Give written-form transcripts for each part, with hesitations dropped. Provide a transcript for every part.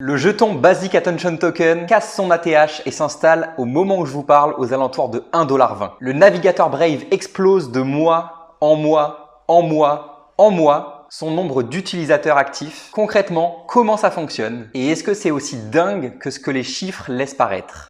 Le jeton Basic Attention Token casse son ATH et s'installe au moment où je vous parle aux alentours de 1,20 $. Le navigateur Brave explose de mois en mois en mois en mois son nombre d'utilisateurs actifs. Concrètement, comment ça fonctionne et est-ce que c'est aussi dingue que ce que les chiffres laissent paraître?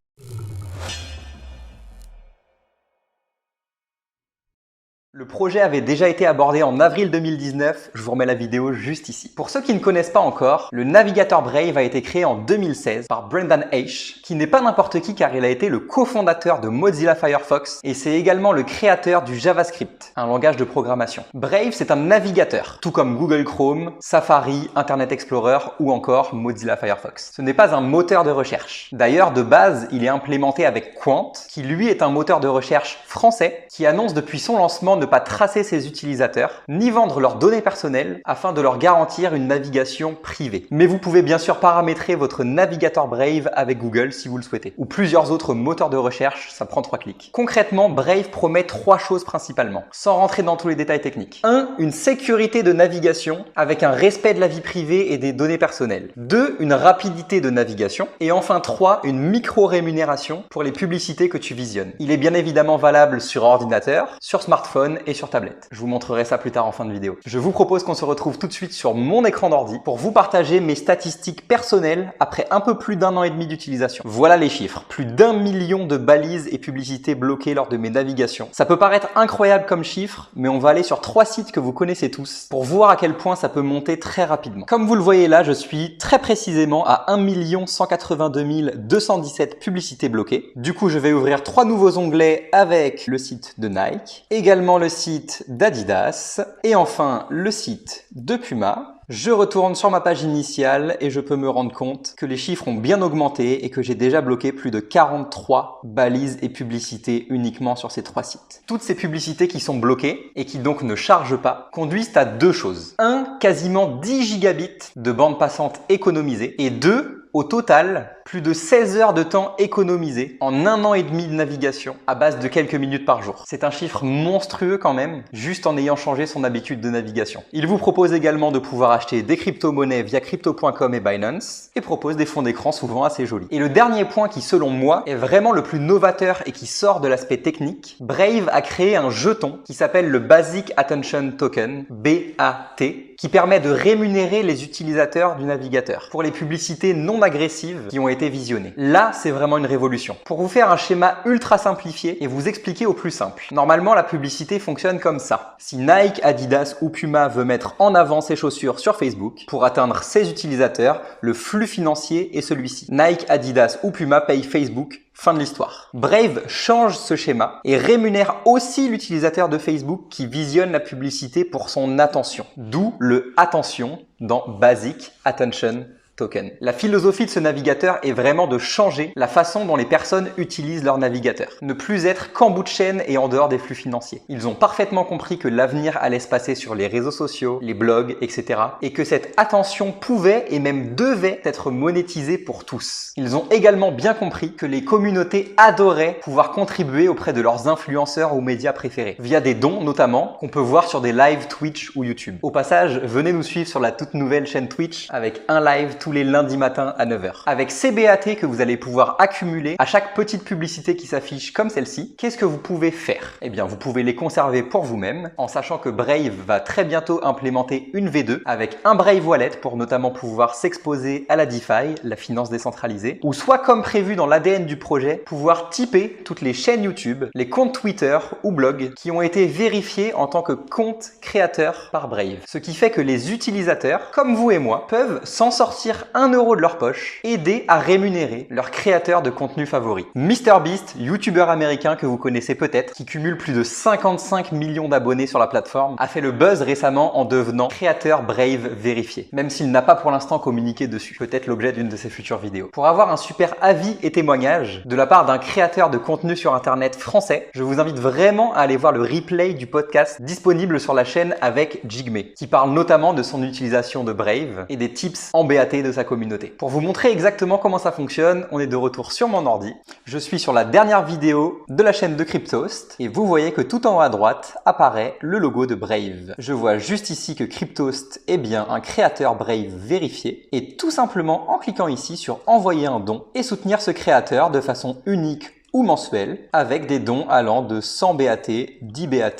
Le projet avait déjà été abordé en avril 2019, je vous remets la vidéo juste ici. Pour ceux qui ne connaissent pas encore, le navigateur Brave a été créé en 2016 par Brendan Eich, qui n'est pas n'importe qui car il a été le cofondateur de Mozilla Firefox et c'est également le créateur du JavaScript, un langage de programmation. Brave, c'est un navigateur, tout comme Google Chrome, Safari, Internet Explorer ou encore Mozilla Firefox. Ce n'est pas un moteur de recherche. D'ailleurs, de base, il est implémenté avec Qwant, qui lui est un moteur de recherche français qui annonce depuis son lancement ne pas tracer ses utilisateurs, ni vendre leurs données personnelles afin de leur garantir une navigation privée. Mais vous pouvez bien sûr paramétrer votre navigateur Brave avec Google si vous le souhaitez, ou plusieurs autres moteurs de recherche, ça prend 3 clics. Concrètement, Brave promet 3 choses principalement, sans rentrer dans tous les détails techniques. 1. Une sécurité de navigation avec un respect de la vie privée et des données personnelles. 2. Une rapidité de navigation. Et enfin 3. Une micro-rémunération pour les publicités que tu visionnes. Il est bien évidemment valable sur ordinateur, sur smartphone et sur tablette. Je vous montrerai ça plus tard en fin de vidéo. Je vous propose qu'on se retrouve tout de suite sur mon écran d'ordi pour vous partager mes statistiques personnelles après un peu plus d'1 an et demi d'utilisation. Voilà les chiffres. Plus d'1 million de balises et publicités bloquées lors de mes navigations. Ça peut paraître incroyable comme chiffre, mais on va aller sur 3 sites que vous connaissez tous pour voir à quel point ça peut monter très rapidement. Comme vous le voyez là, je suis très précisément à 1 182 217 publicités bloquées. Du coup, je vais ouvrir 3 nouveaux onglets avec le site de Nike, également le site d'Adidas et enfin le site de Puma. Je retourne sur ma page initiale et je peux me rendre compte que les chiffres ont bien augmenté et que j'ai déjà bloqué plus de 43 balises et publicités uniquement sur ces 3 sites. Toutes ces publicités qui sont bloquées et qui donc ne chargent pas conduisent à 2 choses. 1. Quasiment 10 gigabits de bande passante économisée et 2. Au total, plus de 16 heures de temps économisé en 1 an et demi de navigation à base de quelques minutes par jour. C'est un chiffre monstrueux quand même, juste en ayant changé son habitude de navigation. Il vous propose également de pouvoir acheter des crypto-monnaies via crypto.com et Binance et propose des fonds d'écran souvent assez jolis. Et le dernier point qui, selon moi, est vraiment le plus novateur et qui sort de l'aspect technique, Brave a créé un jeton qui s'appelle le Basic Attention Token, BAT, qui permet de rémunérer les utilisateurs du navigateur pour les publicités non agressives qui ont été visionnées. Là, c'est vraiment une révolution. Pour vous faire un schéma ultra simplifié et vous expliquer au plus simple. Normalement, la publicité fonctionne comme ça. Si Nike, Adidas ou Puma veut mettre en avant ses chaussures sur Facebook, pour atteindre ses utilisateurs, le flux financier est celui-ci. Nike, Adidas ou Puma payent Facebook. Fin de l'histoire. Brave change ce schéma et rémunère aussi l'utilisateur de Facebook qui visionne la publicité pour son attention. D'où le attention dans Basic Attention Token. La philosophie de ce navigateur est vraiment de changer la façon dont les personnes utilisent leur navigateur. Ne plus être qu'en bout de chaîne et en dehors des flux financiers. Ils ont parfaitement compris que l'avenir allait se passer sur les réseaux sociaux, les blogs, etc. et que cette attention pouvait et même devait être monétisée pour tous. Ils ont également bien compris que les communautés adoraient pouvoir contribuer auprès de leurs influenceurs ou médias préférés, via des dons notamment qu'on peut voir sur des lives Twitch ou YouTube. Au passage, venez nous suivre sur la toute nouvelle chaîne Twitch avec un live tous les lundis matins à 9 h. Avec ces BAT que vous allez pouvoir accumuler à chaque petite publicité qui s'affiche comme celle-ci, qu'est-ce que vous pouvez faire? Eh bien, vous pouvez les conserver pour vous-même en sachant que Brave va très bientôt implémenter une V2 avec un Brave Wallet pour notamment pouvoir s'exposer à la DeFi, la finance décentralisée, ou soit comme prévu dans l'ADN du projet, pouvoir typer toutes les chaînes YouTube, les comptes Twitter ou blogs qui ont été vérifiés en tant que compte créateur par Brave. Ce qui fait que les utilisateurs, comme vous et moi, peuvent s'en sortir 1 € de leur poche, aider à rémunérer leur créateur de contenu favori. MrBeast, youtubeur américain que vous connaissez peut-être, qui cumule plus de 55 millions d'abonnés sur la plateforme, a fait le buzz récemment en devenant créateur Brave vérifié, même s'il n'a pas pour l'instant communiqué dessus. Peut-être l'objet d'une de ses futures vidéos. Pour avoir un super avis et témoignage de la part d'un créateur de contenu sur internet français, je vous invite vraiment à aller voir le replay du podcast disponible sur la chaîne avec Jigme, qui parle notamment de son utilisation de Brave et des tips en BAT de de sa communauté. Pour vous montrer exactement comment ça fonctionne, on est de retour sur mon ordi. Je suis sur la dernière vidéo de la chaîne de Cryptost et vous voyez que tout en haut à droite apparaît le logo de Brave. Je vois juste ici que Cryptost est bien un créateur Brave vérifié et tout simplement en cliquant ici sur envoyer un don et soutenir ce créateur de façon unique ou mensuelle avec des dons allant de 100 BAT, 10 BAT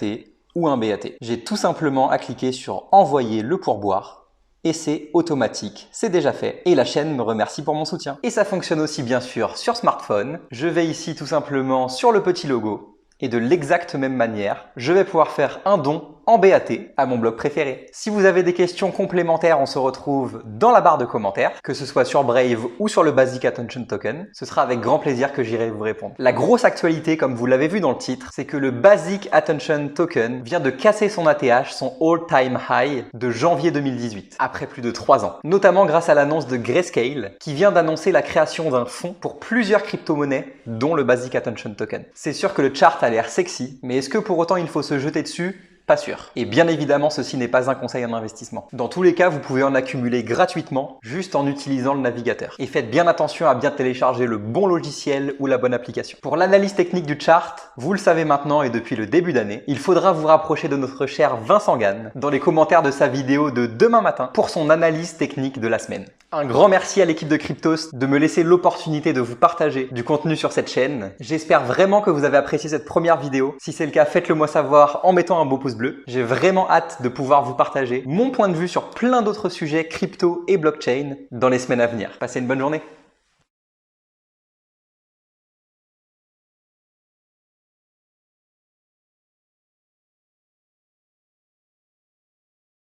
ou 1 BAT. J'ai tout simplement à cliquer sur envoyer le pourboire et c'est automatique, c'est déjà fait et la chaîne me remercie pour mon soutien. Et ça fonctionne aussi bien sûr sur smartphone. Je vais ici tout simplement sur le petit logo et de l'exacte même manière, je vais pouvoir faire un don en BAT à mon blog préféré. Si vous avez des questions complémentaires, on se retrouve dans la barre de commentaires, que ce soit sur Brave ou sur le Basic Attention Token. Ce sera avec grand plaisir que j'irai vous répondre. La grosse actualité, comme vous l'avez vu dans le titre, c'est que le Basic Attention Token vient de casser son ATH, son all-time high de janvier 2018, après plus de 3 ans. Notamment grâce à l'annonce de Grayscale, qui vient d'annoncer la création d'un fonds pour plusieurs crypto-monnaies, dont le Basic Attention Token. C'est sûr que le chart a l'air sexy, mais est-ce que pour autant il faut se jeter dessus ? Pas sûr. Et bien évidemment, ceci n'est pas un conseil en investissement. Dans tous les cas, vous pouvez en accumuler gratuitement juste en utilisant le navigateur. Et faites bien attention à bien télécharger le bon logiciel ou la bonne application. Pour l'analyse technique du chart, vous le savez maintenant et depuis le début d'année, il faudra vous rapprocher de notre cher Vincent Gann dans les commentaires de sa vidéo de demain matin pour son analyse technique de la semaine. Un grand merci à l'équipe de Cryptost de me laisser l'opportunité de vous partager du contenu sur cette chaîne. J'espère vraiment que vous avez apprécié cette première vidéo. Si c'est le cas, faites-le moi savoir en mettant un beau pouce bleu. J'ai vraiment hâte de pouvoir vous partager mon point de vue sur plein d'autres sujets crypto et blockchain dans les semaines à venir. Passez une bonne journée.